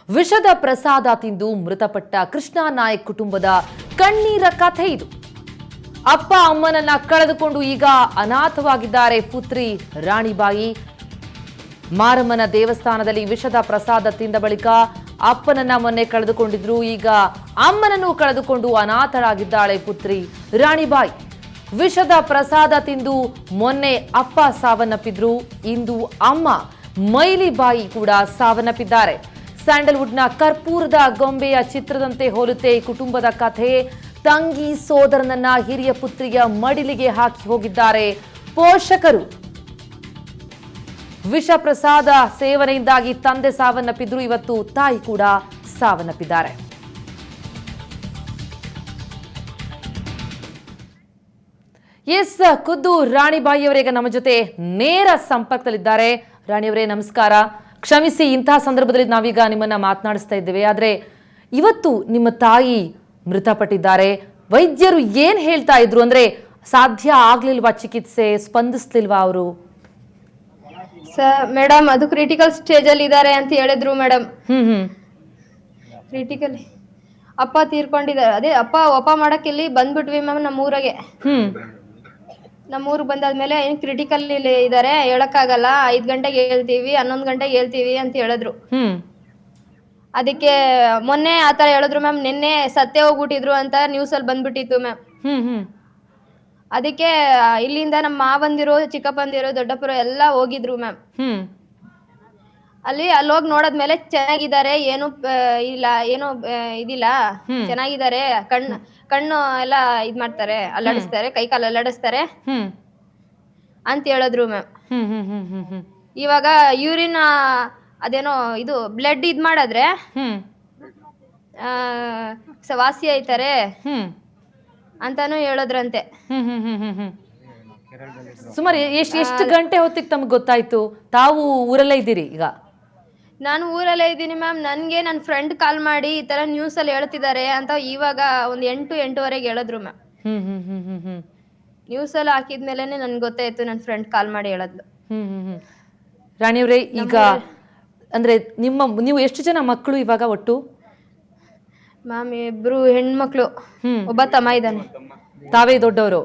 ವಿಷದ ಪ್ರಸಾದ ತಿಂದು ಮೃತಪಟ್ಟ ಕೃಷ್ಣ ನಾಯಕ್ ಕುಟುಂಬದ ಕಣ್ಣೀರ ಕಥೆ ಇದು. ಅಪ್ಪ ಅಮ್ಮನನ್ನ ಕಳೆದುಕೊಂಡು ಈಗ ಅನಾಥವಾಗಿದ್ದಾರೆ ಪುತ್ರಿ ರಾಣಿಬಾಯಿ. ಮಾರಮ್ಮನ ದೇವಸ್ಥಾನದಲ್ಲಿ ವಿಷದ ಪ್ರಸಾದ ತಿಂದ ಬಳಿಕ ಅಪ್ಪನನ್ನ ಮೊನ್ನೆ ಕಳೆದುಕೊಂಡಿದ್ರು. ಈಗ ಅಮ್ಮನನ್ನು ಕಳೆದುಕೊಂಡು ಅನಾಥಳಾಗಿದ್ದಾಳೆ ಪುತ್ರಿ ರಾಣಿಬಾಯಿ. ವಿಷದ ಪ್ರಸಾದ ತಿಂದು ಮೊನ್ನೆ ಅಪ್ಪ ಸಾವನ್ನಪ್ಪಿದ್ರು. ಇಂದು ಅಮ್ಮ ಮೈಲಿಬಾಯಿ ಕೂಡ ಸಾವನ್ನಪ್ಪಿದ್ದಾರೆ. ಸ್ಯಾಂಡಲ್ವುಡ್ನ ಕರ್ಪೂರದ ಗೊಂಬೆಯ ಚಿತ್ರದಂತೆ ಹೋಲುತ್ತೆ ಈ ಕುಟುಂಬದ ಕಥೆ. ತಂಗಿ ಸೋದರನನ್ನ ಹಿರಿಯ ಪುತ್ರಿಯ ಮಡಿಲಿಗೆ ಹಾಕಿ ಹೋಗಿದ್ದಾರೆ ಪೋಷಕರು. ವಿಷ ಪ್ರಸಾದ ಸೇವನೆಯಿಂದಾಗಿ ತಂದೆ ಸಾವನ್ನಪ್ಪಿದ್ರು. ಇವತ್ತು ತಾಯಿ ಕೂಡ ಸಾವನ್ನಪ್ಪಿದ್ದಾರೆ. ಎಸ್, ಖುದ್ದು ರಾಣಿಬಾಯಿಯವರೀಗ ನಮ್ಮ ಜೊತೆ ನೇರ ಸಂಪರ್ಕದಲ್ಲಿದ್ದಾರೆ. ರಾಣಿಯವರೇ ನಮಸ್ಕಾರ. ಕ್ಷಮಿಸಿ, ಇಂತಹ ಸಂದರ್ಭದಲ್ಲಿ ನಾವೀಗ ನಿಮ್ಮನ್ನ ಮಾತನಾಡಿಸ್ತಾ ಇದ್ದೇವೆ. ಆದ್ರೆ ಇವತ್ತು ನಿಮ್ಮ ತಾಯಿ ಮೃತಪಟ್ಟಿದ್ದಾರೆ. ವೈದ್ಯರು ಏನ್ ಹೇಳ್ತಾ ಇದ್ರು? ಅಂದ್ರೆ ಸಾಧ್ಯ ಆಗ್ಲಿಲ್ವಾ ಚಿಕಿತ್ಸೆ? ಸ್ಪಂದಿಸ್ಲಿಲ್ವಾ ಅವರು? ಮೇಡಮ್ ಅದು ಕ್ರಿಟಿಕಲ್ ಸ್ಟೇಜ್ ಅಲ್ಲಿ ಇದ್ದಾರೆ ಅಂತ ಹೇಳಿದ್ರು ಮೇಡಮ್. ಕ್ರಿಟಿಕಲ್ ಅಪ್ಪ ತೀರ್ಕೊಂಡಿದ್ದಾರೆ. ಅದೇ ಅಪ್ಪ ಮಾಡಕ್ ಇಲ್ಲಿ ಬಂದ್ಬಿಟ್ವಿ ಮ್ಯಾಮ್ ನಮ್ಮೂರಿಗೆ. ನಮ್ಮೂರಿಗೆ ಬಂದಾದ್ಮೇಲೆ ಏನ್ ಕ್ರಿಟಿಕಲ್ ಇಲ್ಲಿ ಇದಾರೆ, ಹೇಳಕ್ಕಾಗಲ್ಲ, 5 ಗಂಟೆಗೆ ಹೇಳ್ತೀವಿ, 11 ಗಂಟೆಗೆ ಹೇಳ್ತೀವಿ ಅಂತ ಹೇಳಿದ್ರು. ಅದಕ್ಕೆ ಮೊನ್ನೆ ಆತರ ಹೇಳಿದ್ರು ಮ್ಯಾಮ್. ನಿನ್ನೆ ಸತ್ತೇ ಹೋಗ್ಬಿಟ್ಟಿದ್ರು ಅಂತ ನ್ಯೂಸ್ ಅಲ್ಲಿ ಬಂದ್ಬಿಟ್ಟಿತ್ತು ಮ್ಯಾಮ್. ಅದಕ್ಕೆ ಇಲ್ಲಿಂದ ನಮ್ಮ ಮಾವಂದಿರು, ಚಿಕ್ಕಪ್ಪಂದಿರು, ದೊಡ್ಡಪ್ಪರು ಎಲ್ಲ ಹೋಗಿದ್ರು ಮ್ಯಾಮ್. ಅಲ್ಲಿ ಹೋಗಿ ನೋಡದ್ಮೇಲೆ ಚೆನ್ನಾಗಿದ್ದಾರೆ, ಏನು ಇಲ್ಲ, ಏನು ಇದಿಲ್ಲ, ಚೆನ್ನಾಗಿದ್ದಾರೆ. ಕಣ್ಣು ಎಲ್ಲ ಇದ್ ಮಾಡ್ತಾರೆ, ಅಲ್ಲಾಡಿಸ್ತಾರೆ, ಕೈ ಕಾಲು ಅಲ್ಲಾಡಿಸ್ತಾರೆ ಅಂತ ಹೇಳಿದ್ರು ಮ್ಯಾಮ್. ಇವಾಗ ಯೂರಿನ್ ಅದೇನೋ ಇದು ಬ್ಲಡ್ ಇದ್ ಮಾಡಿದ್ರೆ ವಾಸಿ ಆಯ್ತಾರೆ ಅಂತಾನು ಹೇಳಿದ್ರಂತೆ. ಸುಮಾರು ಎಷ್ಟು ಗಂಟೆ ಹೊತ್ತಿಗೆ ತಮ್ಗೆ ಗೊತ್ತಾಯ್ತು? ತಾವು ಊರಲ್ಲೇ ಇದ್ದೀರಿ ಈಗ? ನಾನು ಊರಲ್ಲೇ ಇದ್ದೀನಿ ಮ್ಯಾಮ್. ನನ್ಗೆ ನನ್ನ ಫ್ರೆಂಡ್ ಕಾಲ್ ಮಾಡಿ ಈ ತರ ನ್ಯೂಸ್ ಅಲ್ಲಿ ಹೇಳ್ತಿದ್ದಾರೆ ಅಂತ ಇವಾಗ ಒಂದು 8-8:15 ಹೇಳಿದ್ರು ಮ್ಯಾಮ್. ನ್ಯೂಸ್ ಅಲ್ಲಿ ಹಾಕಿದ್ಮೇಲೆ ನನ್ಗೆ ಗೊತ್ತಾಯ್ತು. ನನ್ನ ಫ್ರೆಂಡ್ ಕಾಲ್ ಮಾಡಿ ಹೇಳಿದ್ಲು. ರಾಣಿಯವ್ರೆ, ಈಗ ಅಂದ್ರೆ ನೀವು ಎಷ್ಟು ಜನ ಮಕ್ಕಳು ಇವಾಗ ಒಟ್ಟು? ಮ್ಯಾಮ್ 2 ಹೆಣ್ಮಕ್ಳು, ಒಬ್ಬ ತಮ್ಮ ಇದ್ದಾನೆ. ತಾವೇ ದೊಡ್ಡವರು?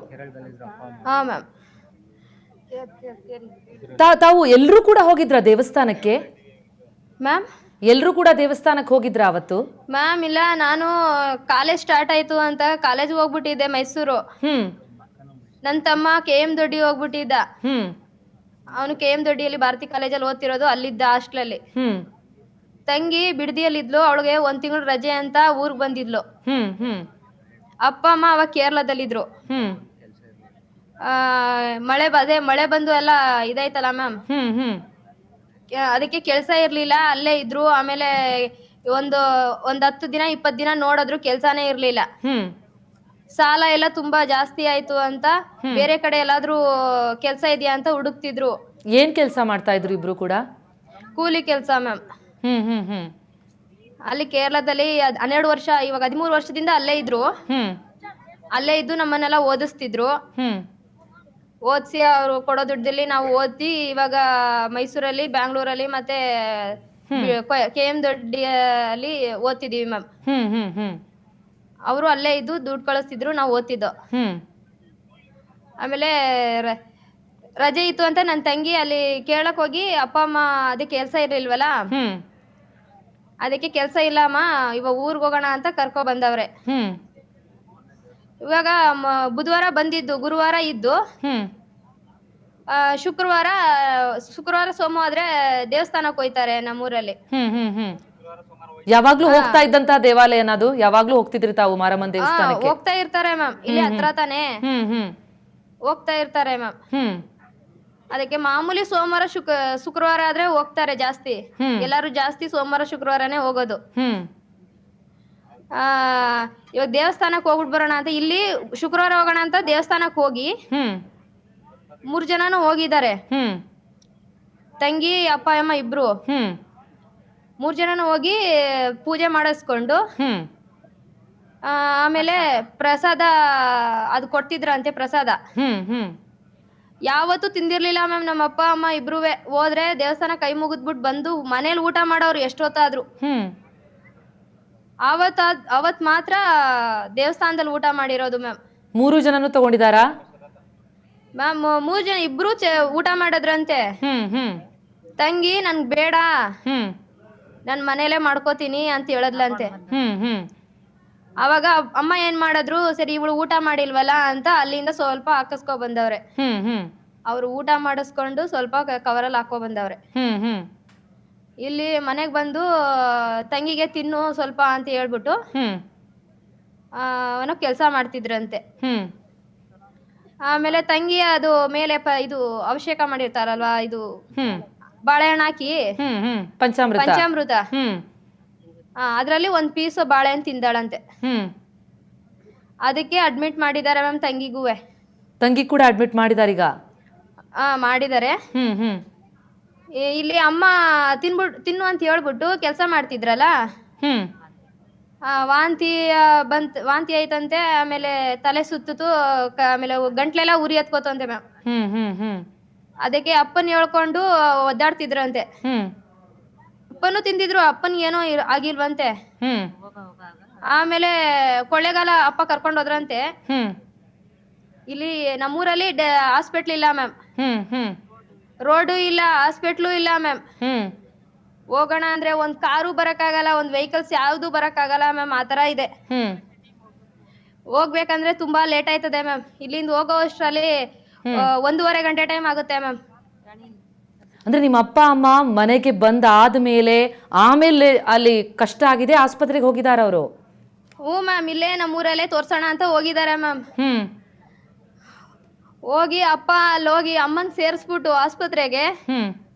ಹಾ ಮ್ಯಾಮ್. ತಾವು ಎಲ್ಲರೂ ಕೂಡ ಹೋಗಿದ್ರ ದೇವಸ್ಥಾನಕ್ಕೆ? ಮ್ಯಾಮ್ ಎಲ್ಲರೂ ಕೂಡ ದೇವಸ್ಥಾನಕ್ಕೆ ಹೋಗಿದ್ರ ಅವತ್ತು? ಮ್ಯಾಮ್ ಇಲ್ಲ, ನಾನು ಕಾಲೇಜ್ ಸ್ಟಾರ್ಟ್ ಆಯ್ತು ಅಂತ ಕಾಲೇಜ್ ಹೋಗ್ಬಿಟ್ಟಿದ್ದೆ ಮೈಸೂರು. ನನ್ನ ತಮ್ಮ KM ದೊಡ್ಡಿ ಹೋಗ್ಬಿಟ್ಟಿದ್ದ. ಅವನು KM ದೊಡ್ಡಿಯಲ್ಲಿ ಭಾರತಿ ಕಾಲೇಜಲ್ಲಿ ಓದ್ತಿರೋದು, ಅಲ್ಲಿದ್ದ ಹಾಸ್ಟ್ಲಲ್ಲಿ. ತಂಗಿ ಬಿಡದಿಯಲ್ಲಿದ್ಲು. ಅವಳಿಗೆ 1 ತಿಂಗಳು ರಜೆ ಅಂತ ಊರ್ಗ್ ಬಂದಿದ್ಲು. ಅಪ್ಪ ಅಮ್ಮ ಅವಾಗ ಕೇರಳದಲ್ಲಿದ್ರು. ಮಳೆ ಬಂದು ಎಲ್ಲ ಇದಾಯ್ತಲ್ಲ ಮ್ಯಾಮ್. ಅದಕ್ಕೆ ಕೆಲ್ಸ ಇರ್ಲಿಲ್ಲ, ಅಲ್ಲೇ ಇದ್ರು. ಆಮೇಲೆ ಒಂದು 10 ದಿನ 20 ದಿನ ನೋಡಿದ್ರು, ಕೆಲ್ಸಾನೇ ಇರ್ಲಿಲ್ಲ. ಸಾಲ ಎಲ್ಲ ತುಂಬಾ ಜಾಸ್ತಿ ಆಯ್ತು ಅಂತ ಬೇರೆ ಕಡೆ ಎಲ್ಲಾದ್ರೂ ಕೆಲ್ಸ ಇದೆಯಾ ಅಂತ ಹುಡುಕ್ತಿದ್ರು. ಏನ್ ಕೆಲ್ಸ ಮಾಡ್ತಾ ಇದ್ರು ಇಬ್ರು ಕೂಡ? ಕೂಲಿ ಕೆಲ್ಸ ಮ್ಯಾಮ್. ಅಲ್ಲಿ ಕೇರಳದಲ್ಲಿ 12 ವರ್ಷ, ಇವಾಗ 13 ವರ್ಷದಿಂದ ಅಲ್ಲೇ ಇದ್ರು. ಅಲ್ಲೇ ಇದ್ದು ನಮ್ಮನ್ನೆಲ್ಲ ಓದಿಸ್ತಿದ್ರು. ಓದಿಸಿ ಅವ್ರು ಕೊಡೋ ದುಡ್ಡಲ್ಲಿ ನಾವು ಓದಿ ಇವಾಗ ಮೈಸೂರಲ್ಲಿ, ಬ್ಯಾಂಗ್ಳೂರಲ್ಲಿ ಮತ್ತೆ KM ದೊಡ್ಡಿಯಲ್ಲಿ ಓದ್ತಿದೀವಿ ಮ್ಯಾಮ್. ಅವರು ಅಲ್ಲೇ ಇದ್ದು ದುಡ್ಡು ಕಳಿಸ್ತಿದ್ರು, ನಾವು ಓದ್ತಿದ್ದೋ. ಆಮೇಲೆ ರಜೆ ಇತ್ತು ಅಂತ ನನ್ನ ತಂಗಿ ಅಲ್ಲಿ ಕೇಳಕ್ ಹೋಗಿ, ಅಪ್ಪ ಅಮ್ಮ ಅದಕ್ಕೆ ಕೆಲ್ಸ ಇರ್ಲಿಲ್ವಲ್ಲ, ಅದಕ್ಕೆ ಕೆಲ್ಸ ಇಲ್ಲಮ್ಮ ಇವಾಗ ಊರ್ಗ್ ಹೋಗೋಣ ಅಂತ ಕರ್ಕೊ ಬಂದವ್ರೆ. ಇವಾಗ ಬುಧವಾರ ಬಂದಿದ್ದು, ಗುರುವಾರ ಇದ್ದು, ಶುಕ್ರವಾರ ಸೋಮವಾರ ದೇವಸ್ಥಾನಕ್ಕೆ ಹೋಯ್ತಾರೆ ನಮ್ಮೂರಲ್ಲಿ. ಯಾವಾಗ್ಲೂ ಹೋಗ್ತಾ ಇದ್ದಂತ ದೇವಾಲಯನ ಅದು? ಯಾವಾಗ್ಲೂ ಹೋಗ್ತಿದ್ರಿ ತಾವು ಮಾರಮ್ಮನ ದೇವಸ್ಥಾನಕ್ಕೆ? ಹೋಗ್ತಾ ಇರ್ತಾರೆ ಮ್ಯಾಮ್, ಇಲ್ಲಿ ಹತ್ರ ತಾನೆ ಹೋಗ್ತಾ ಇರ್ತಾರೆ ಮ್ಯಾಮ್. ಅದಕ್ಕೆ ಮಾಮೂಲಿ ಸೋಮವಾರ ಶುಕ್ರವಾರ ಆದ್ರೆ ಹೋಗ್ತಾರೆ ಜಾಸ್ತಿ. ಎಲ್ಲಾರು ಜಾಸ್ತಿ ಸೋಮವಾರ ಶುಕ್ರವಾರನೇ ಹೋಗೋದು. ಇವಾಗ ದೇವಸ್ಥಾನಕ್ಕೆ ಹೋಗ್ಬಿಟ್ಟು ಬರೋಣ ಅಂತ, ಇಲ್ಲಿ ಶುಕ್ರವಾರ ಹೋಗೋಣ ಅಂತ ದೇವಸ್ಥಾನಕ್ಕೆ ಹೋಗಿ 3 ಜನನು ಹೋಗಿದ್ದಾರೆ. ತಂಗಿ, ಅಪ್ಪ ಅಮ್ಮ ಇಬ್ರು 3 ಜನನು ಹೋಗಿ ಪೂಜೆ ಮಾಡಿಸ್ಕೊಂಡು ಆಮೇಲೆ ಪ್ರಸಾದ ಅದು ಕೊಡ್ತಿದ್ರಂತೆ ಪ್ರಸಾದ. ಯಾವತ್ತೂ ತಿಂದಿರ್ಲಿಲ್ಲ ಮ್ಯಾಮ್. ನಮ್ಮ ಅಪ್ಪ ಅಮ್ಮ ಇಬ್ರು ಹೋದ್ರೆ ದೇವಸ್ಥಾನ ಕೈ ಮುಗಿದ್ಬಿಟ್ಟು ಬಂದು ಮನೇಲಿ ಊಟ ಮಾಡೋರು ಎಷ್ಟೊತ್ತಾದ್ರು. ಅವತ್ ಮಾತ್ರ ದೇವಸ್ಥಾನದಲ್ಲಿ ಊಟ ಮಾಡಿರೋದು ಮ್ಯಾಮ್. 3 ಜನನು ತಗೊಂಡಿದಾರಾ ಮ್ಯಾಮ್? 3 ಜನ, ಇಬ್ರು ಊಟ ಮಾಡದ್ರಂತೆ. ತಂಗಿ ನನ್ಗ್ ಬೇಡ, ನನ್ ಮನೇಲೆ ಮಾಡ್ಕೋತೀನಿ ಅಂತ ಹೇಳದ್ಲಂತೆ. ಅವಾಗ ಅಮ್ಮ ಏನ್ ಮಾಡಿದ್ರು, ಸರಿ ಇವಳು ಊಟ ಮಾಡಿಲ್ವಲ್ಲ ಅಂತ ಅಲ್ಲಿಂದ ಸ್ವಲ್ಪ ಹಾಕಿಸ್ಕೊ ಬಂದವ್ರೆ. ಅವ್ರು ಊಟ ಮಾಡಿಸ್ಕೊಂಡು ಸ್ವಲ್ಪ ಕವರಲ್ಲಿ ಹಾಕೋ ಬಂದವ್ರೆ. ಇಲ್ಲಿ ಮನೆಗ್ ಬಂದು ತಂಗಿಗೆ ತಿನ್ನು ಸ್ವಲ್ಪ ಅಂತ ಹೇಳ್ಬಿಟ್ಟು ಅವನು ಕೆಲ್ಸ ಮಾಡ್ತಿದ್ರಂತೆ. ಆಮೇಲೆ ತಂಗಿ ಅದು ಮೇಲೆ ಇದು ಅಭಿಷೇಕ ಮಾಡಿರ್ತಾರಲ್ವಾ, ಇದು ಬಾಳೆಹಣ್ಣು ಹಾಕಿ ಪಂಚಾಮೃತ, ಅದ್ರಲ್ಲಿ ಒಂದ್ ಪೀಸ್ ಬಾಳೆಹಣ್ಣು ತಿಂದಾಳಂತೆ. ಅದಕ್ಕೆ ಅಡ್ಮಿಟ್ ಮಾಡಿದ್ದಾರೆ ಮ್ಯಾಮ್ ತಂಗಿಗೂವೆ. ತಂಗಿ ಕೂಡ ಅಡ್ಮಿಟ್ ಮಾಡಿದಾರೆ ಈಗ? ಮಾಡಿದ್ದಾರೆ. ಇಲ್ಲಿ ಅಮ್ಮ ತಿನ್ನು ಅಂತ ಹೇಳ್ಬಿಟ್ಟು ಕೆಲಸ ಮಾಡ್ತಿದ್ರಲ್ಲ, ವಾಂತಿ ಆಯ್ತಂತೆ. ಆಮೇಲೆ ತಲೆ ಸುತ್ತಿತು, ಆಮೇಲೆ ಗಂಟ್ಲೆಲ್ಲ ಉರಿ ಎತ್ಕೋತಂತೆ ಮ್ಯಾಮ್. ಅದಕ್ಕೆ ಅಪ್ಪನ್ ಹೇಳ್ಕೊಂಡು ಒದ್ದಾಡ್ತಿದ್ರಂತೆ. ಅಪ್ಪನು ತಿಂದಿದ್ರು, ಅಪ್ಪನ್ ಏನೋ ಆಗಿಲ್ವಂತೆ. ಆಮೇಲೆ ಕೊಳ್ಳೆಗಾಲ ಅಪ್ಪ ಕರ್ಕೊಂಡು ಹೋದ್ರಂತೆ. ಇಲ್ಲಿ ನಮ್ಮೂರಲ್ಲಿ ಹಾಸ್ಪಿಟ್ಲ್ ಇಲ್ಲ ಮ್ಯಾಮ್, ರೋಡು ಇಲ್ಲ, ಹಾಸ್ಪಿಟ್ಲು ಇಲ್ಲ ಮ್ಯಾಮ್. ಹೋಗೋಣ ಅಂದ್ರೆ ಒಂದ್ ಕಾರು ಬರಕ್ಕಾಗಲ್ಲ, ಒಂದ್ ವೆಹಿಕಲ್ಸ್ ಯಾವ್ದು ಬರಕ್ಕಾಗಲ್ಲ ಮ್ಯಾಮ್. ಆತರ ಇದೆ. ಹೋಗ್ಬೇಕಂದ್ರೆ ತುಂಬಾ ಲೇಟ್ ಆಯ್ತದೆ ಮ್ಯಾಮ್. ಇಲ್ಲಿಂದ ಹೋಗೋ ಅಷ್ಟ್ರಲ್ಲಿ 1.5 ಗಂಟೆ ಟೈಮ್ ಆಗುತ್ತೆ ಮ್ಯಾಮ್. ಅಂದ್ರೆ ನಿಮ್ಮ ಅಪ್ಪ ಅಮ್ಮ ಮನೆಗೆ ಆದ್ಮೇಲೆ ಆಮೇಲೆ ಅಲ್ಲಿ ಕಷ್ಟ ಆಗಿದೆ, ಆಸ್ಪತ್ರೆಗೆ ಹೋಗಿದಾರ ಅವರು? ಹ್ಞೂ ಮ್ಯಾಮ್, ಇಲ್ಲೇ ನಮ್ಮೂರಲ್ಲೇ ತೋರ್ಸೋಣ ಅಂತ ಹೋಗಿದ್ದಾರೆ ಮ್ಯಾಮ್. ಹೋಗಿ ಅಪ್ಪ ಅಲ್ಲೋಗಿ ಅಮ್ಮನ್ ಸೇರ್ಸ್ಬಿಟ್ಟು ಆಸ್ಪತ್ರೆಗೆ,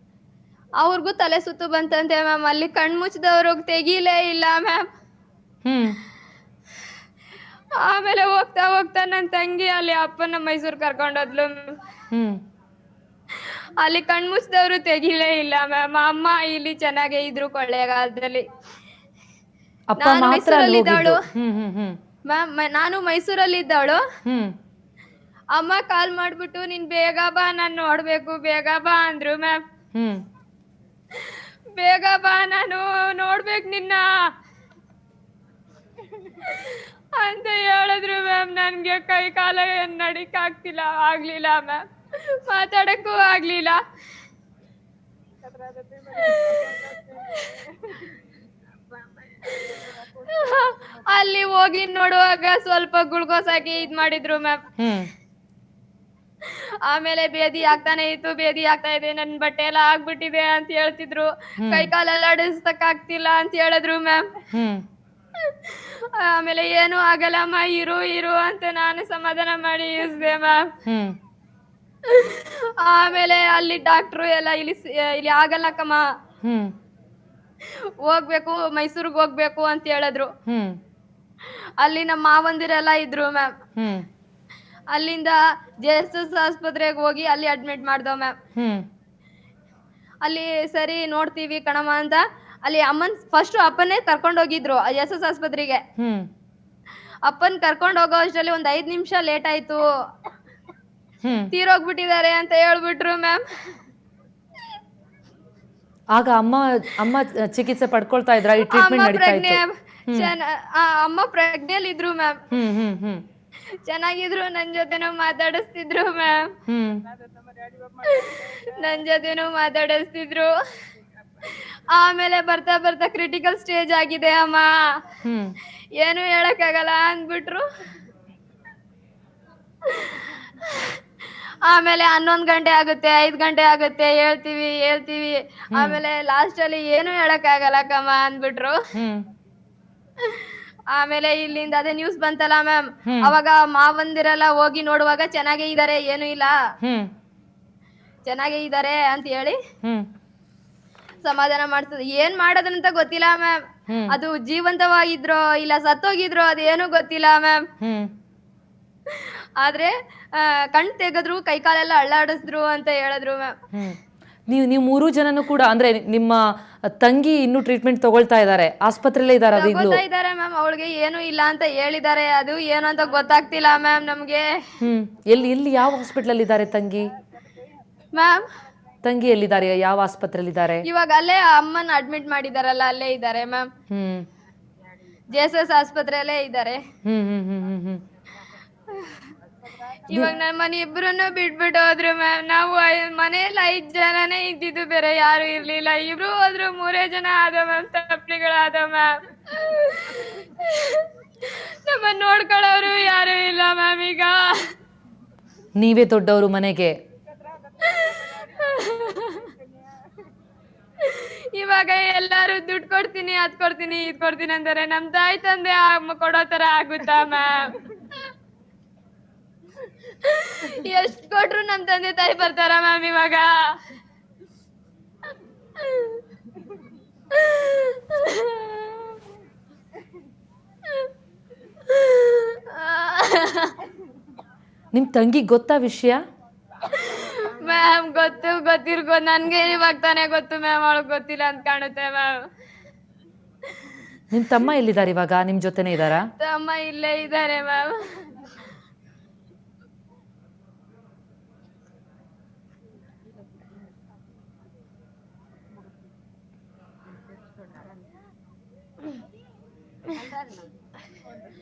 ಅವ್ರಿಗೂ ತಲೆ ಸುತ್ತು ಬಂತಂತೆ ಮ್ಯಾಮ್. ಅಲ್ಲಿ ಕಣ್ ಮುಚ್ಚಿದವ್ರಿಗೆ ತೆಗೀಲೇ ಇಲ್ಲ ಮ್ಯಾಮ್. ಆಮೇಲೆ ಹೋಗ್ತಾ ಹೋಗ್ತಾ ನನ್ ತಂಗಿ ಅಲ್ಲಿ ಅಪ್ಪನ ಮೈಸೂರು ಕರ್ಕೊಂಡೋದ್ಲು. ಅಲ್ಲಿ ಕಣ್ ಮುಚ್ಚಿದವ್ರು ತೆಗೀಲೇ ಇಲ್ಲ ಮ್ಯಾಮ್. ಅಮ್ಮ ಇಲ್ಲಿ ಚೆನ್ನಾಗೇ ಇದ್ರು ಕೊಳ್ಳೇಗಾಲದಲ್ಲಿ. ನಾನು ಮೈಸೂರಲ್ಲಿ ಇದ್ದವಳು ಮ್ಯಾಮ್, ನಾನು ಮೈಸೂರಲ್ಲಿ ಇದ್ದವಳು. ಅಮ್ಮ ಕಾಲ್ ಮಾಡ್ಬಿಟ್ಟು ನೀನ್ ಬೇಗ ಬಾ, ನಾನ್ ನೋಡ್ಬೇಕು, ಬೇಗ ಬಾ ಅಂದ್ರು ಮ್ಯಾಮ್. ಬೇಗ ಬಾ, ನಾನು ನೋಡ್ಬೇಕು ನಿನ್ನ ಅಂತ ಹೇಳಿದ್ರು ಮ್ಯಾಮ್. ನನ್ಗೆ ಕೈ ಕಾಲ ನಡಿಕ್ ಆಗ್ಲಿಲ್ಲ ಮ್ಯಾಮ್, ಮಾತಾಡಕ್ಕೂ ಆಗ್ಲಿಲ್ಲ. ಅಲ್ಲಿ ಹೋಗಿ ನೋಡುವಾಗ ಸ್ವಲ್ಪ ಗ್ಲುಕೋಸ್ ಹಾಕಿ ಇದ್ ಮಾಡಿದ್ರು ಮ್ಯಾಮ್. ಆಮೇಲೆ ಬೇದಿ ಆಗ್ತಾನೆ ಇತ್ತು, ಬೇದಿ ಆಗ್ತಾ ಇದೆ, ನನ್ ಬಟ್ಟೆ ಎಲ್ಲ ಆಗ್ಬಿಟ್ಟಿದೆ ಅಂತ ಹೇಳ್ತಿದ್ರು. ಕೈ ಕಾಲೆಲ್ಲ ಆಡಿಸ್ತಕ್ ಆಗ್ತಿಲ್ಲ ಅಂತ ಹೇಳಿದ್ರು ಮ್ಯಾಮ್. ಆಮೇಲೆ ಏನು ಆಗಲ್ಲಮ್ಮ, ಇರು ಅಂತ ನಾನು ಸಮಾಧಾನ ಮಾಡಿ ಇರಿಸ್ದೆ ಮ್ಯಾಮ್. ಆಮೇಲೆ ಅಲ್ಲಿ ಡಾಕ್ಟ್ರು ಎಲ್ಲ ಇಲ್ಲಿ ಆಗಲ್ಲಕ್ಕಮ್ಮ, ಹೋಗ್ಬೇಕು, ಮೈಸೂರಿಗೆ ಹೋಗ್ಬೇಕು ಅಂತ ಹೇಳಿದ್ರು. ಅಲ್ಲಿ ನಮ್ಮ ಮಾವಂದಿರೆಲ್ಲ ಇದ್ರು ಮ್ಯಾಮ್. ಅಲ್ಲಿಂದ JSS ಆಸ್ಪತ್ರೆಗೆ ಹೋಗಿ ಅಲ್ಲಿ ಅಡ್ಮಿಟ್ ಮಾಡ್ದವ್ ಮ್ಯಾಮ್. ಅಲ್ಲಿ ಸರಿ ನೋಡ್ತೀವಿ ಕಣಮ್ಮ ಅಂತ ಅಲ್ಲಿ ಫಸ್ಟ್ ಅಪ್ಪನೇ ಕರ್ಕೊಂಡು ಹೋಗಿದ್ರು JSS ಆಸ್ಪತ್ರೆಗೆ. ಅಪ್ಪನ್ ಕರ್ಕೊಂಡು ಹೋಗೋ ಅಷ್ಟರಲ್ಲಿ ಒಂದ್ 5 ನಿಮಿಷ ಲೇಟ್ ಆಯ್ತು, ತೀರೋಗ್ಬಿಟ್ಟಿದ್ದಾರೆ ಅಂತ ಹೇಳ್ಬಿಟ್ರು ಮ್ಯಾಮ್. ಆಗ ಅಮ್ಮ ಚಿಕಿತ್ಸೆ ಪಡ್ಕೊಳ್ತಾ ಇದ್ರ? ಟ್ರೀಟ್ಮೆಂಟ್ ನಡೀತಾ ಇತ್ತು? ಅಮ್ಮ ಪ್ರಜ್ಞೆಯಲ್ಲಿ ಇದ್ರು ಮ್ಯಾಮ್. ಚೆನ್ನಾಗಿದ್ರು, ನನ್ ಜೊತೆನೂ ಮಾತಾಡಿಸ್ತಿದ್ರು ಮ್ಯಾಮ್. ನನ್ ಜೊತೆನೂ ಮಾತಾಡಿಸ್ತಿದ್ರು. ಆಮೇಲೆ ಬರ್ತಾ ಬರ್ತಾ ಕ್ರಿಟಿಕಲ್ ಸ್ಟೇಜ್ ಆಗಿದೆ ಅಮ್ಮ, ಏನು ಹೇಳಕ್ಕಾಗಲ್ಲ ಅಂದ್ಬಿಟ್ರು. ಆಮೇಲೆ 11 ಗಂಟೆ ಆಗುತ್ತೆ, 5 ಗಂಟೆ ಆಗುತ್ತೆ, ಹೇಳ್ತೀವಿ. ಆಮೇಲೆ ಲಾಸ್ಟ್ ಅಲ್ಲಿ ಏನು ಹೇಳಕ್ಕಾಗಲ್ಲ ಕಮ್ಮ ಅಂದ್ಬಿಟ್ರು. ಆಮೇಲೆ ಇಲ್ಲಿಂದ ಅದೇ ನ್ಯೂಸ್ ಬಂತಲ್ಲ ಮ್ಯಾಮ್, ಅವಾಗ ಮಾವಂದಿರೆಲ್ಲ ಹೋಗಿ ನೋಡುವಾಗ ಚೆನ್ನಾಗೇ ಇದಾರೆ, ಏನು ಇಲ್ಲ, ಚೆನ್ನಾಗೇ ಇದಾರೆ ಅಂತ ಹೇಳಿ ಸಮಾಧಾನ ಮಾಡ್ತದೆ. ಏನ್ ಮಾಡೋದಂತ ಗೊತ್ತಿಲ್ಲ ಮ್ಯಾಮ್. ಅದು ಜೀವಂತವಾಗಿದ್ರೋ ಇಲ್ಲ ಸತ್ತೋಗಿದ್ರೋ ಅದೇನು ಗೊತ್ತಿಲ್ಲ ಮ್ಯಾಮ್. ಆದ್ರೆ ಕಣ್ ತೆಗೆದ್ರು, ಕೈ ಕಾಲೆಲ್ಲ ಅಳ್ಳಾಡಿಸಿದ್ರು ಅಂತ ಹೇಳಿದ್ರು ಮ್ಯಾಮ್. ನೀವು ಮೂರು ಜನನು ಕೂಡ ಅಂದ್ರೆ ನಿಮ್ಮ ತಂಗಿ ಇನ್ನೂ ಟ್ರೀಟ್ಮೆಂಟ್ ತಗೊಳ್ತಾ ಇದ್ದಾರೆ, ಆಸ್ಪತ್ರೆಯಲ್ಲೇ ಇದ್ದಾರೆ ಈಗಲೂ? ತಗೋತಾ ಇದ್ದಾರೆ ಮ್ಯಾಮ್. ಅವಳಿಗೆ ಏನು ಇಲ್ಲ ಅಂತ ಹೇಳಿದ್ದಾರೆ, ಅದು ಏನು ಅಂತ ಗೊತ್ತಾಗ್ತಿಲ್ಲ ಮ್ಯಾಮ್ ನಮ್ಗೆ. ಎಲ್ಲಿ ಯಾವ ಹಾಸ್ಪಿಟಲ್ ಇದ್ದಾರೆ ತಂಗಿ? ಮ್ಯಾಮ್ ತಂಗಿ ಎಲ್ಲಿದ್ದಾರೆ, ಯಾವ ಆಸ್ಪತ್ರೆಯಲ್ಲಿ ಇದ್ದಾರೆ? ಇವಾಗ ಅಲ್ಲೇ ಅಮ್ಮನ ಅಡ್ಮಿಟ್ ಮಾಡಿದಾರಲ್ಲ, ಅಲ್ಲೇ ಇದ್ದಾರೆ ಮ್ಯಾಮ್. JSS ಆಸ್ಪತ್ರೆಯಲ್ಲೇ ಇದ್ದಾರೆ. ಇವಾಗ ನನ್ನ ಮನೆ ಇಬ್ರು ಬಿಟ್ಬಿಟ್ಟು ಹೋದ್ರು ಮ್ಯಾಮ್. ನಾವು ಮನೆಯಲ್ಲಿ 5 ಜನನೇ ಇದ್ದಿದ್ದು, ಬೇರೆ ಯಾರು ಇರ್ಲಿಲ್ಲ. ಇಬ್ರು ಹೋದ್ರು, 3 ಜನ ಆದ ಮ್ಯಾಮ್, ತಪ್ಪಲಿಗಳಾದ ಮ್ಯಾಮ್. ನಮ್ಮನ್ನ ನೋಡ್ಕೊಳ್ಳೋರು ಯಾರು ಇಲ್ಲ ಮ್ಯಾಮ್. ಈಗ ನೀವೇ ದೊಡ್ಡವರು ಮನೆಗೆ. ಇವಾಗ ಎಲ್ಲಾರು ದುಡ್ಡು ಕೊಡ್ತೀನಿ, ಅದ್ ಕೊಡ್ತೀನಿ, ಇದ್ ಕೊಡ್ತೀನಿ ಅಂತಾರೆ. ನಮ್ ತಾಯಿ ತಂದೆ ಕೊಡೋ ತರ ಆಗುತ್ತಾ ಮ್ಯಾಮ್? ಎಷ್ಟ್ ಕೊಟ್ರು ನಮ್ ತಂದೆ ತಾಯಿ ಬರ್ತಾರ ಮ್ಯಾಮ್ ಇವಾಗ? ನಿಮ್ ತಂಗಿ ಗೊತ್ತಾ ವಿಷಯ? ಮ್ಯಾಮ್ ಗೊತ್ತಿರ್ಬೋದು. ನನ್ಗೆ ಇವಾಗ ತಾನೇ ಗೊತ್ತು ಮ್ಯಾಮ್, ಅವಳಿಗೆ ಗೊತ್ತಿಲ್ಲ ಅಂತ ಕಾಣುತ್ತೆ ಮ್ಯಾಮ್. ನಿಮ್ ತಮ್ಮ ಎಲ್ಲಿದ್ದಾರೆ ಇವಾಗ? ನಿಮ್ ಜೊತೆನೆ ಇದ್ದಾರಾ? ತಮ್ಮ ಇಲ್ಲೇ ಇದ್ದಾರೆ ಮ್ಯಾಮ್.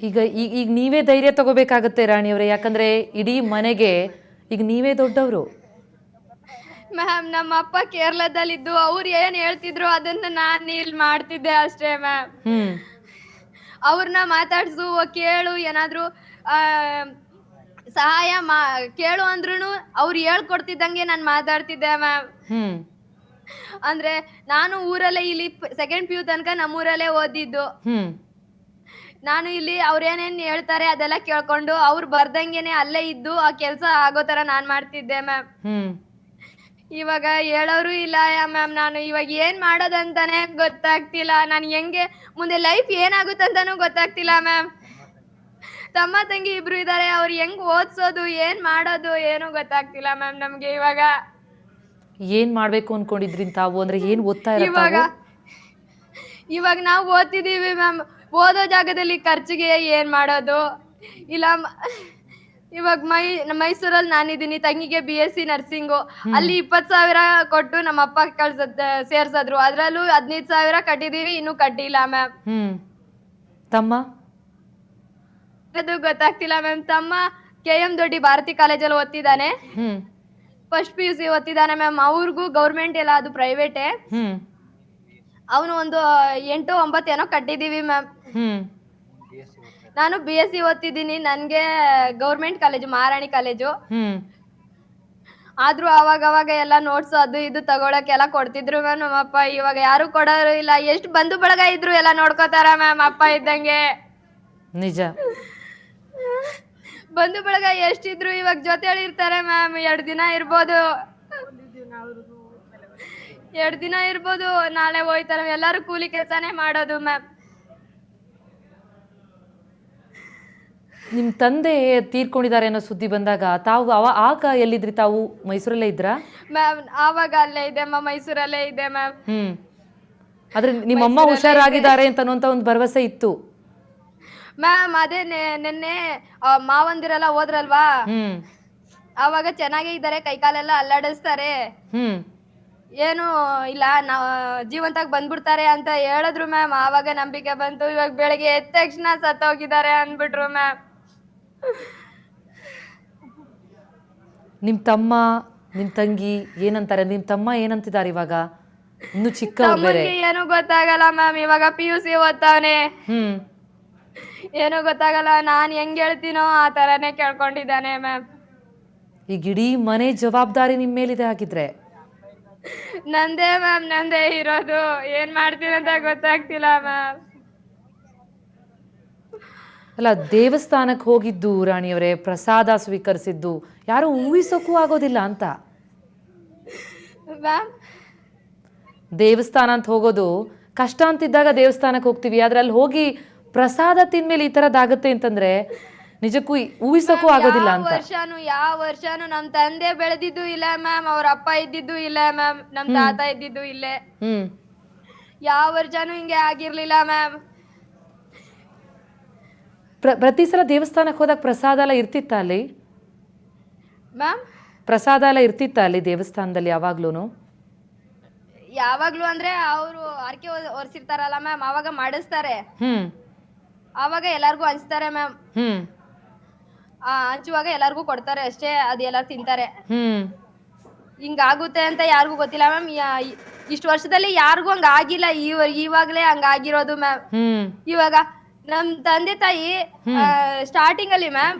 ಈಗ ಈಗ ನೀವೇ ಧೈರ್ಯ ತಗೋಬೇಕಾಗತ್ತೆ ರಾಣಿಯವರೇ, ಯಾಕಂದ್ರೆ ಇಡೀ ಮನೆಗೆ ಈಗ ನೀವೇ ದೊಡ್ಡವರು. ಮ್ಯಾಮ್ ನಮ್ಮ ಅಪ್ಪ ಕೇರಳದಲ್ಲಿದ್ದು ಅವ್ರು ಏನ್ ಹೇಳ್ತಿದ್ರು ಅದನ್ನ ನಾನ್ ಇಲ್ಲಿ ಮಾಡ್ತಿದ್ದೆ ಅಷ್ಟೇ ಮ್ಯಾಮ್. ಅವ್ರನ್ನ ಮಾತಾಡ್ಸು, ಕೇಳು, ಏನಾದ್ರು ಸಹಾಯ ಕೇಳು ಅಂದ್ರೂ ಅವ್ರು ಹೇಳ್ಕೊಡ್ತಿದ್ದಂಗೆ ನಾನು ಮಾತಾಡ್ತಿದ್ದೆ ಮ್ಯಾಮ್. ಅಂದ್ರೆ ನಾನು ಊರಲ್ಲೇ ಇಲ್ಲಿ 2nd PU ತನಕ ನಮ್ಮೂರಲ್ಲೇ ಓದಿದ್ದು. ನಾನು ಇಲ್ಲಿ ಅವ್ರೇನೇನ್ ಹೇಳ್ತಾರೆ ಅದೆಲ್ಲ ಕೇಳ್ಕೊಂಡು ಅವ್ರು ಬರ್ದಂಗೆನೆ ಅಲ್ಲೇ ಇದ್ದು ಆ ಕೆಲ್ಸ ಆಗೋ ತರ ನಾನ್ ಮಾಡ್ತಿದ್ದೆ ಮ್ಯಾಮ್. ಇವಾಗ ಹೇಳೋರು ಇಲ್ಲ ಮ್ಯಾಮ್. ನಾನು ಇವಾಗ ಏನ್ ಮಾಡೋದಂತಾನೆ ಗೊತ್ತಾಗ್ತಿಲ್ಲ. ನಾನು ಹೆಂಗೆ ಮುಂದೆ ಲೈಫ್ ಏನಾಗುತ್ತಂತಾನು ಗೊತ್ತಾಗ್ತಿಲ್ಲ ಮ್ಯಾಮ್. ತಮ್ಮ ತಂಗಿ ಇಬ್ರು ಇದಾರೆ, ಅವ್ರು ಹೆಂಗ್ ಓದ್ಸೋದು, ಏನ್ ಮಾಡೋದು ಏನು ಗೊತ್ತಾಗ್ತಿಲ್ಲ ಮ್ಯಾಮ್ ನಮ್ಗೆ ಇವಾಗ. ಏನ್ ಮಾಡ್ಬೇಕು ಅನ್ಕೊಂಡಿದ್ರಿ ತಾವು? ಅಂದ್ರೆ ಏನ್ ಓದ್ತಾ ಇವಾಗ ನಾವು ಓದ್ತಿದೀವಿ ಮ್ಯಾಮ್. ಓದೋ ಜಾಗದಲ್ಲಿ ಖರ್ಚಿಗೆ ಏನ್ ಮಾಡೋದು ಇಲ್ಲ. ಇವಾಗ ಮೈಸೂರಲ್ಲಿ ನಾನಿದ್ದೀನಿ, ತಂಗಿಗೆ BSc ನರ್ಸಿಂಗು. ಅಲ್ಲಿ 20,000 ಕೊಟ್ಟು ನಮ್ಮ ಅಪ್ಪ ಸೇರ್ಸದ್ರು. ಅದ್ರಲ್ಲೂ 15,000 ಕಟ್ಟಿದೀವಿ, ಇನ್ನೂ ಕಟ್ಟಿಲ್ಲ ಮ್ಯಾಮ್. ತಮ್ಮ ಅದು ಗೊತ್ತಾಗ್ತಿಲ್ಲ ಮ್ಯಾಮ್. ತಮ್ಮ KM ದೊಡ್ಡಿ ಭಾರತಿ ಕಾಲೇಜಲ್ಲಿ ಓದ್ತಿದ್ದಾನೆ, ಫಸ್ಟ್ PUC ಓದ್ತಿದ್ದಾನೆ ಮ್ಯಾಮ್. ಅವ್ರಿಗೂ ಗೌರ್ಮೆಂಟ್ ಎಲ್ಲ, ಅದು ಪ್ರೈವೇಟೇ. ಅವನು ಒಂದು 8-9 ಏನೋ ಕಟ್ಟಿದೀವಿ ಮ್ಯಾಮ್. ನಾನು BSc ಓದ್ತಿದ್ದೀನಿ, ನನ್ಗೆ ಗೌರ್ಮೆಂಟ್ ಕಾಲೇಜು, ಮಹಾರಾಣಿ ಕಾಲೇಜು. ಆದ್ರೂ ಅವಾಗ ಎಲ್ಲ ನೋಟ್ಸ್ ಅದು ಇದು ತಗೊಳಕ್ಕೆಲ್ಲ ಕೊಡ್ತಿದ್ರು ಮ್ಯಾಮ್ ನಮ್ಮಪ್ಪ. ಇವಾಗ ಯಾರು ಕೊಡೋರು ಇಲ್ಲ. ಎಷ್ಟು ಬಂಧು ಬಳಗ ಇದ್ರು ಎಲ್ಲ ನೋಡ್ಕೋತಾರ ಮ್ಯಾಮ್ ಅಪ್ಪ ಇದ್ದಂಗೆ. ನಿಜ. ಬಂಧು ಬಳಗ ಎಷ್ಟಿದ್ರು ಇವಾಗ ಜೊತೆಲಿ ಇರ್ತಾರೆ ಮ್ಯಾಮ್. 2 ದಿನ ಇರ್ಬೋದು, 2 ದಿನ ಇರ್ಬೋದು, ನಾಳೆ ಹೋಯ್ತಾರೆ. ಎಲ್ಲಾರು ಕೂಲಿ ಕೆಲಸನೇ ಮಾಡೋದು ಮ್ಯಾಮ್. ನಿಮ್ ತಂದೆ ತೀರ್ಕೊಂಡಿದ್ದಾರೆ ಅನ್ನೋ ಸುದ್ದಿ ಬಂದಾಗ ತಾವು ಆಗ ಎಲ್ಲಿದ್ರಿ? ತಾವು ಮೈಸೂರಲ್ಲೇ ಇದ್ರಾ ಮ್ಯಾಮ್? ಆವಾಗ ಅಲ್ಲೇ ಇದೆ ಮ್ಯಾಮ್, ಮೈಸೂರಲ್ಲೇ ಇದೆ ಮ್ಯಾಮ್. ಆದ್ರೆ ನಿಮ್ಮಮ್ಮ ಹುಷಾರಾಗಿದ್ದಾರೆ ಅಂತ ಅನ್ನುವಂತ ಒಂದು ಭರವಸೆ ಇತ್ತು ಮ್ಯಾಮ್. ಅದೇ ನಿನ್ನೆ ಮಾವಂದಿರೆಲ್ಲ ಹೋದ್ರಲ್ವಾ, ಆವಾಗ ಚೆನ್ನಾಗೇ ಇದ್ದಾರೆ, ಕೈಕಾಲೆಲ್ಲ ಅಲ್ಲಾಡಿಸ್ತಾರೆ, ಏನು ಇಲ್ಲ, ನಾವು ಜೀವಂತಾಗಿ ಬಂದ್ಬಿಡ್ತಾರೆ ಅಂತ ಹೇಳಿದ್ರು ಮ್ಯಾಮ್. ಆವಾಗ ನಂಬಿಕೆ ಬಂತು. ಇವಾಗ ಬೆಳಗ್ಗೆ ಎದ್ದ ತಕ್ಷಣ ಸತ್ತೋಗಿದ್ದಾರೆ ಅಂದ್ಬಿಟ್ರು ಮ್ಯಾಮ್. ನಿಮ್ ತಮ್ಮ ನಿಮ್ ತಂಗಿ ಏನಂತಾರೆ? ನಿಮ್ ತಮ್ಮ ಏನಂತಿದ್ದಾರೆ ಇವಾಗ? ಇನ್ನು ಚಿಕ್ಕವ್ರು ಬೇರೆ. ಏನು ಗೊತ್ತಾಗಲ್ಲ ಮ್ಯಾಮ್. ಇವಾಗ PUC ಓದ್ತಾವನೆ, ಏನು ಗೊತ್ತಾಗಲ್ಲ. ನಾನ್ ಹೆಂಗ್ ಹೇಳ್ತೀನೋ ಆ ತರಾನೇ ಕೇಳ್ಕೊಂಡಿದ್ದಾನೆ ಮ್ಯಾಮ್. ಈಗ ಇಡೀ ಮನೆ ಜವಾಬ್ದಾರಿ ನಿಮ್ ಮೇಲಿದೆ ಹಾಗಿದ್ರೆ? ನಂದೇ ಮ್ಯಾಮ್, ನಂದೇ ಇರೋದು. ಏನ್ ಮಾಡ್ತೀನಂತ ಗೊತ್ತಾಗ್ತಿಲ್ಲ ಮ್ಯಾಮ್. ಅಲ್ಲ, ದೇವಸ್ಥಾನಕ್ಕೆ ಹೋಗಿದ್ದು ರಾಣಿಯವರೇ, ಪ್ರಸಾದ ಸ್ವೀಕರಿಸಿದ್ದು ಯಾರು ಊಹಿಸೋಕ್ಕೂ ಆಗೋದಿಲ್ಲ ಅಂತ. ದೇವಸ್ಥಾನ ಅಂತ ಹೋಗೋದು ಕಷ್ಟ ಅಂತಿದ್ದಾಗ ದೇವಸ್ಥಾನಕ್ಕೆ ಹೋಗ್ತೀವಿ, ಆದ್ರೆ ಅಲ್ಲಿ ಹೋಗಿ ಪ್ರಸಾದ ತಿಂದ್ಮೇಲೆ ಈ ಥರದ್ದಾಗತ್ತೆ ಅಂತಂದ್ರೆ ನಿಜಕ್ಕೂ ಊಹಿಸಕ್ಕೂ ಆಗೋದಿಲ್ಲ ಅಂತ. ಯಾವ ವರ್ಷಾನು ನಮ್ ತಂದೆ ಬೆಳೆದಿದ್ದು ಇಲ್ಲ ಮ್ಯಾಮ್, ಅವ್ರ ಅಪ್ಪ ಇದ್ದಿದ್ದು ಇಲ್ಲ ಮ್ಯಾಮ್, ನಮ್ ತಾತ ಇದ್ದಿದ್ದು ಇಲ್ಲೇ. ಯಾವ ವರ್ಷಾನು ಹಿಂಗೆ ಆಗಿರ್ಲಿಲ್ಲ ಮ್ಯಾಮ್. ಪ್ರತಿ ಸಲ ದೇವಸ್ಥಾನಕ್ಕೆ ಹೋದಾಗ ಪ್ರಸಾದ ಎಲ್ಲ ಇರ್ತಿತ್ತ ಅಲ್ಲಿ ಮ್ಯಾಮ್? ಪ್ರಸಾದ ಎಲ್ಲ ಇರ್ತಿತ್ತ ಅಲ್ಲಿ ದೇವಸ್ಥಾನದಲ್ಲಿ ಯಾವಾಗ್ಲೂನು? ಯಾವಾಗ್ಲೂ ಅಂದ್ರೆ ಅವರು ಅರ್ಕೆ ಹೊರ್ಸಿರ್ತಾರಲ್ಲ ಮ್ಯಾಮ್, ಅವಾಗ ಮಾಡಿಸ್ತಾರೆ, ಅವಾಗ ಎಲ್ಲಾರ್ಗು ಹಂಚ್ತಾರೆ ಮ್ಯಾಮ್. ಹಂಚುವಾಗ ಎಲ್ಲಾರ್ಗು ಕೊಡ್ತಾರೆ ಅಷ್ಟೇ, ಅದು ಎಲ್ಲಾರು ತಿಂತಾರೆ. ಹಿಂಗಾಗುತ್ತೆ ಅಂತ ಯಾರಿಗೂ ಗೊತ್ತಿಲ್ಲ ಮ್ಯಾಮ್. ಇಷ್ಟು ವರ್ಷದಲ್ಲಿ ಯಾರಿಗೂ ಹಂಗ ಆಗಿಲ್ಲ, ಇವಾಗ್ಲೇ ಹಂಗ ಆಗಿರೋದು ಮ್ಯಾಮ್. ಇವಾಗ ನಮ್ ತಂದೆ ತಾಯಿ ಸ್ಟಾರ್ಟಿಂಗ್ ಅಲ್ಲಿ ಮ್ಯಾಮ್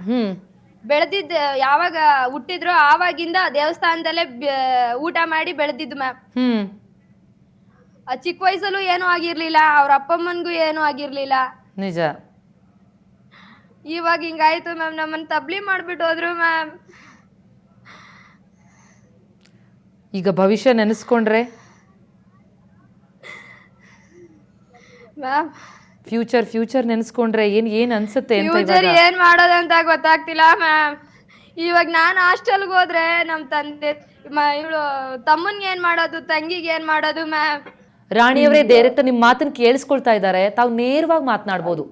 ಬೆಳೆದಿದ್ದ, ಯಾವಾಗ ಹುಟ್ಟಿದ್ರು ಆವಾಗಿಂದ ದೇವಸ್ಥಾನದಲ್ಲೇ ಊಟ ಮಾಡಿ ಬೆಳೆದಿದ್ದು ಮ್ಯಾಮ್. ಚಿಕ್ಕ ವಯಸ್ಸಲ್ಲೂ ಏನೂ ಆಗಿರ್ಲಿಲ್ಲ, ಅವ್ರ ಅಪ್ಪಮ್ಮನ್ಗೂ ಏನೂ ಆಗಿರ್ಲಿಲ್ಲ. ನಿಜ. ಇವಾಗ ಹಿಂಗಾಯ್ತು ಮ್ಯಾಮ್, ನಮ್ಮನ್ನ ತಬ್ಲಿ ಮಾಡ್ಬಿಟ್ಟು ಹೋದ್ರು ಮ್ಯಾಮ್. ಈಗ ಭವಿಷ್ಯ ನೆನೆಸ್ಕೊಂಡ್ರೆ ಮ್ಯಾಮ್, ಫ್ಯೂಚರ್ ನೆನೆಸ್ಕೊಂಡ್ರೆ ಏನ್ ಅನ್ಸುತ್ತೆ ಅಂತ? ಫ್ಯೂಚರ್ ಏನ್ ಮಾಡೋದಂತ ಗೊತ್ತಾಗ್ತಿಲ್ಲ ಮ್ಯಾಮ್. ಇವಾಗ ನಾನು ಹಾಸ್ಟೆಲ್ಗೆ ಹೋದ್ರೆ ನಮ್ ತಂದೆ ಇವಳು ತಮ್ಮನ್ಗೆ ಏನ್ ಮಾಡೋದು, ತಂಗಿಗೆ ಏನ್ ಮಾಡೋದು ಮ್ಯಾಮ್? ರಾಣಿಯವರೇ, ಡೈರೆಕ್ಟ್ ನಿಮ್ ಮಾತನ್ನ ಕೇಳಿಸ್ಕೊಳ್ತಾ ಇದ್ದಾರೆ, ತಾವು ನೇರವಾಗಿ ಮಾತನಾಡಬಹುದು.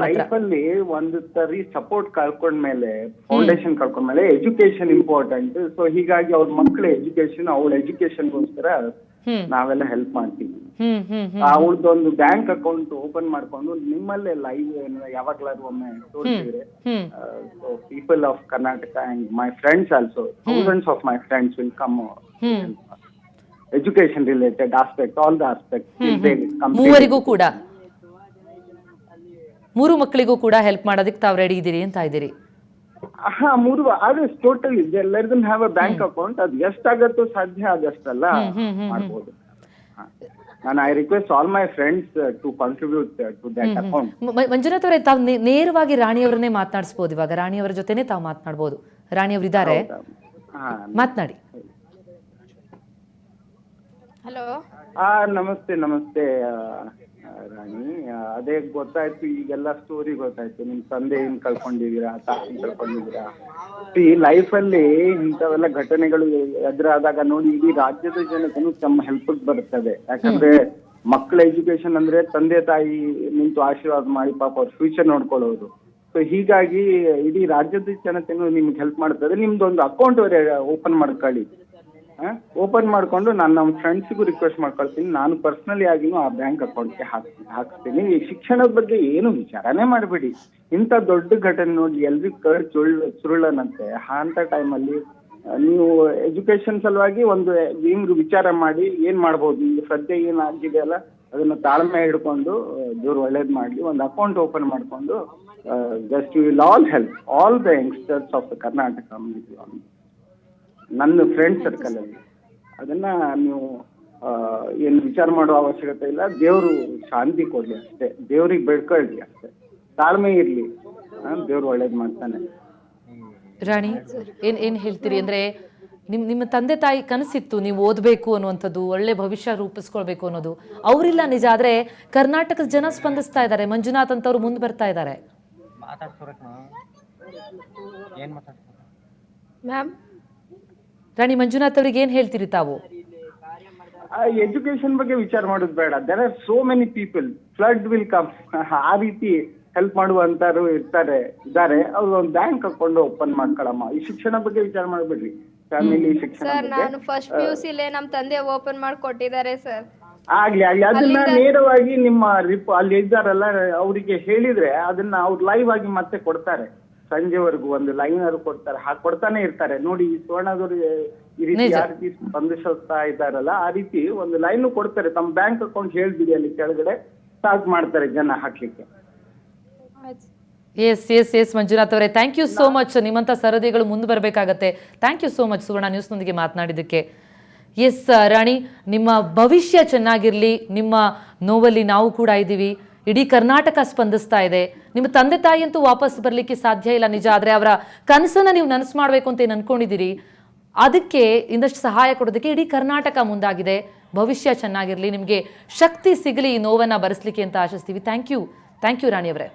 ಲೈಫ್ ಅಲ್ಲಿ ಒಂದು ಸರಿ ಸಪೋರ್ಟ್ ಕಳ್ಕೊಂಡ್ಮೇಲೆ, ಫೌಂಡೇಶನ್ ಕಳ್ಕೊಂಡ್ಮೇಲೆ ಎಜುಕೇಶನ್ ಇಂಪಾರ್ಟೆಂಟ್. ಸೊ ಹೀಗಾಗಿ ಅವ್ರ ಮಕ್ಳ ಎಜುಕೇಶನ್, ಅವಳ ಎಜುಕೇಶನ್ಗೋಸ್ಕರ ನಾವೆಲ್ಲ ಹೆಲ್ಪ್ ಮಾಡ್ತೀವಿ. ಅವಳದೊಂದು ಬ್ಯಾಂಕ್ ಅಕೌಂಟ್ ಓಪನ್ ಮಾಡ್ಕೊಂಡು ನಿಮ್ಮಲ್ಲೇ ಲೈವ್ ಯಾವಾಗ್ಲಾದ್ರು ಒಮ್ಮೆ ತೋರಿಸಿದ್ರೆ, people of Karnataka and my friends also, thousands of my friends will come. Education related aspect, all the aspect. ಮೂವರಿಗೂ ಕೂಡ, 3 ಮಕ್ಕಳಿಗೂ ಕೂಡ ಹೆಲ್ಪ್ ಮಾಡೋದಕ್ಕೆ ತಾವು ರೆಡಿ ಇದ್ದೀರಿ ಅಂತ ಇದ್ದೀರಿ? ಹಾ, 3 ಅದು ಟೋಟಲ್ ಎಲ್ಲರಿಗೂ ಹ್ಯಾವ್ ಅ ಬ್ಯಾಂಕ್ ಅಕೌಂಟ್. ಅದು ಎಷ್ಟಾಗತ್ತೋ ಸಾಧ್ಯ ಆಗಷ್ಟೆಲ್ಲ ಮಾಡ್ಬೋದು. ನಾನು I request all my friends to contribute to that account. Manjunath ಅವರೇ, ತಾವು ನೇರವಾಗಿ ರಾಣಿಯವರನ್ನೇ ಮಾತನಾಡಿಸಬಹುದು. ಇವಾಗ ರಾಣಿಯವರ ಜೊತೆನೆ ತಾವು ಮಾತನಾಡಬಹುದು. ರಾಣಿಯವರು ಇದ್ದಾರೆ, ಮಾತನಾಡಿ. ಹಲೋ. ನಮಸ್ತೆ ರಾಣಿ. ಅದೇ ಗೊತ್ತಾಯ್ತು, ಈಗೆಲ್ಲ ಸ್ಟೋರಿ ಗೊತ್ತಾಯ್ತು. ನಿಮ್ ತಂದೆ ಏನ್ ಕಳ್ಕೊಂಡಿದೀರಾ, ತಾಯಿ ಕಳ್ಕೊಂಡಿದೀರಾ. ಈ ಲೈಫ್ ಅಲ್ಲಿ ಇಂಥವೆಲ್ಲ ಘಟನೆಗಳು ಎದುರಾದಾಗ ನೋಡಿ ಇಡೀ ರಾಜ್ಯದ ಜನತೆನೂ ತಮ್ಮ ಹೆಲ್ಪ್ ಬರ್ತದೆ. ಯಾಕಂದ್ರೆ ಮಕ್ಕಳ ಎಜುಕೇಶನ್ ಅಂದ್ರೆ ತಂದೆ ತಾಯಿ ನಿಂತು ಆಶೀರ್ವಾದ ಮಾಡಿ ಪಾಪ ಅವ್ರ ಫ್ಯೂಚರ್ ನೋಡ್ಕೊಳ್ಳೋದು. ಸೊ ಹೀಗಾಗಿ ಇಡೀ ರಾಜ್ಯದ ಜನತೆನೂ ನಿಮ್ಗೆ ಹೆಲ್ಪ್ ಮಾಡ್ತದೆ. ನಿಮ್ದೊಂದು ಅಕೌಂಟ್ ಓಪನ್ ಮಾಡ್ಕೊಳ್ಳಿ. ಓಪನ್ ಮಾಡ್ಕೊಂಡು ನಾನು ನಮ್ಮ ಫ್ರೆಂಡ್ಸಿಗೂ ರಿಕ್ವೆಸ್ಟ್ ಮಾಡ್ಕೊಳ್ತೀನಿ. ನಾನು ಪರ್ಸನಲಿ ಆಗಿನೂ ಆ ಬ್ಯಾಂಕ್ ಅಕೌಂಟ್ಗೆ ಹಾಕ್ತೀನಿ. ಈ ಶಿಕ್ಷಣದ ಬಗ್ಗೆ ಏನು ವಿಚಾರನೇ ಮಾಡಬೇಡಿ. ಇಂಥ ದೊಡ್ಡ ಘಟನೆ ನೋಡಿ ಎಲ್ರಿಗೂ ಸುರುಳನಂತೆ. ಅಂತ ಟೈಮಲ್ಲಿ ನೀವು ಎಜುಕೇಶನ್ ಸಲುವಾಗಿ ಒಂದು ಹಿಂಗ್ ವಿಚಾರ ಮಾಡಿ ಏನ್ ಮಾಡ್ಬೋದು. ಈಗ ಸದ್ಯ ಏನ್ ಆಗಿದೆ ಅಲ್ಲ, ಅದನ್ನ ತಾಳ್ಮೆ ಹಿಡ್ಕೊಂಡು ದೇವ್ರು ಒಳ್ಳೇದ್ ಮಾಡ್ಲಿ, ಒಂದು ಅಕೌಂಟ್ ಓಪನ್ ಮಾಡ್ಕೊಂಡು just you will all help all the youngsters of the Karnataka. ನನ್ನ ಫ್ರೆಂಡ್ ಸರ್ಕಲ್ ಅಲ್ಲಿ ಅದನ್ನ ನೀವು ಏನು ವಿಚಾರ ಮಾಡೋ ಅವಶ್ಯಕತೆ ಇಲ್ಲ. ದೇವ್ರು ಶಾಂತಿ ಕೊಡ್ಲಿ ಅಷ್ಟೇ, ದೇವ್ರಿಗೆ ಬೇಡ್ಕೊಳ್ಲಿ ಅಷ್ಟೇ, ತಾಳ್ಮೆ ಇರ್ಲಿ, ದೇವ್ರು ಒಳ್ಳೇದ್ ಮಾಡ್ತಾನೆ. ರಾಣಿ, ಏನ್ ಹೇಳ್ತೀರಿ ಅಂದ್ರೆ, ನಿಮ್ಮ ತಂದೆ ತಾಯಿ ಕನಸಿತ್ತು ನೀವು ಓದಬೇಕು ಅನ್ನುವಂಥದ್ದು, ಒಳ್ಳೆ ಭವಿಷ್ಯ ರೂಪಿಸ್ಕೊಳ್ಬೇಕು ಅನ್ನೋದು. ಅವರಿಲ್ಲ ನಿಜ, ಆದ್ರೆ ಕರ್ನಾಟಕದ ಜನ ಸ್ಪಂದಿಸ್ತಾ ಇದ್ದಾರೆ. ಮಂಜುನಾಥ್ ಅಂತವ್ರು ಮುಂದೆ ಬರ್ತಾ ಇದ್ದಾರೆ. ಮ್ಯಾಮ್, ರಾಣಿ ಮಂಜುನಾಥ್ ಅವ್ರಿಗೆ ಏನ್ ಹೇಳ್ತೀರಿ ತಾವು? ಎಜುಕೇಶನ್ ಬಗ್ಗೆ ವಿಚಾರ ಮಾಡೋದು ಬೇಡ. There are so many people, flood will come. ಆ ರೀತಿ ಹೆಲ್ಪ್ ಮಾಡುವಂತರು ಇದ್ದಾರೆ. ಅವ್ರು ಒಂದು ಬ್ಯಾಂಕ್ ಅಕೌಂಟ್ ಓಪನ್ ಮಾಡ್ಕೊಳಮ್ಮ. ಈ ಶಿಕ್ಷಣ ಬಗ್ಗೆ ವಿಚಾರ ಮಾಡ್ಬೇಡ್ರಿ, ಫ್ಯಾಮಿಲಿ ಶಿಕ್ಷಣ. ಸರ್, ನಾನು ಫಸ್ಟ್ PUC ನಮ್ ತಂದೆ ಓಪನ್ ಮಾಡಿ ಕೊಟ್ಟಿದ್ದಾರೆ ಸರ್. ಆಗ್ಲಿ ಅದನ್ನ ನೇರವಾಗಿ ನಿಮ್ಮ ಅಲ್ಲಿ ಇದ್ದಾರಲ್ಲ ಅವರಿಗೆ ಹೇಳಿದ್ರೆ ಅದನ್ನ ಅವ್ರು ಲೈವ್ ಆಗಿ ಮತ್ತೆ ಕೊಡ್ತಾರೆ. ಸಂಜೆವರೆಗೂ ಒಂದು ಲೈನ್ ಕೊಡ್ತಾರೆ, ಕೊಡ್ತಾನೆ ಇರ್ತಾರೆ. ನೋಡಿ, ಈ ಸುವರ್ಣದವರು ಈ ರೀತಿ ಯಾವ ರೀತಿ ಸ್ಪಂದಿಸ್ತಾ ಇದ್ದಾರಲ್ಲ, ಆ ರೀತಿ ಒಂದು ಲೈನ್ ಕೊಡ್ತಾರೆ. ತಮ್ಮ ಬ್ಯಾಂಕ್ ಅಕೌಂಟ್ ಹೇಳ್ಬಿಡಿ, ಅಲ್ಲಿ ಕೆಳಗಡೆ ಸ್ಟಾರ್ಟ್ ಮಾಡ್ತಾರೆ ಜನ ಹಾಕ್ಲಿಕ್ಕೆ. ಎಸ್ ಮಂಜುನಾಥ್ ಅವರೇ, ಥ್ಯಾಂಕ್ ಯು ಸೋ ಮಚ್. ನಿಮ್ಮಂಥ ಸರದಿಗಳು ಮುಂದೆ ಬರಬೇಕಾಗತ್ತೆ. Thank you so much Suvarna ನ್ಯೂಸ್ನೊಂದಿಗೆ ಮಾತನಾಡಿದ್ದಕ್ಕೆ. ಎಸ್ ರಾಣಿ, ನಿಮ್ಮ ಭವಿಷ್ಯ ಚೆನ್ನಾಗಿರಲಿ. ನಿಮ್ಮ ನೋವಲ್ಲಿ ನಾವು ಕೂಡ ಇದ್ದೀವಿ. ಇಡೀ ಕರ್ನಾಟಕ ಸ್ಪಂದಿಸ್ತಾ ಇದೆ. ನಿಮ್ಮ ತಂದೆ ತಾಯಿ ಅಂತೂ ವಾಪಸ್ ಬರಲಿಕ್ಕೆ ಸಾಧ್ಯ ಇಲ್ಲ ನಿಜ, ಆದರೆ ಅವರ ಕನಸನ್ನು ನೀವು ನನಸು ಮಾಡಬೇಕು ಅಂತ ಏನು ಅನ್ಕೊಂಡಿದ್ದೀರಿ, ಅದಕ್ಕೆ ಇನ್ನಷ್ಟು ಸಹಾಯ ಕೊಡೋದಕ್ಕೆ ಇಡೀ ಕರ್ನಾಟಕ ಮುಂದಾಗಿದೆ. ಭವಿಷ್ಯ ಚೆನ್ನಾಗಿರಲಿ, ನಿಮಗೆ ಶಕ್ತಿ ಸಿಗಲಿ ಈ ನೋವನ್ನು ಭರಿಸಲಿಕ್ಕೆ ಅಂತ ಆಶಿಸ್ತೀವಿ. Thank you ರಾಣಿಯವರೇ.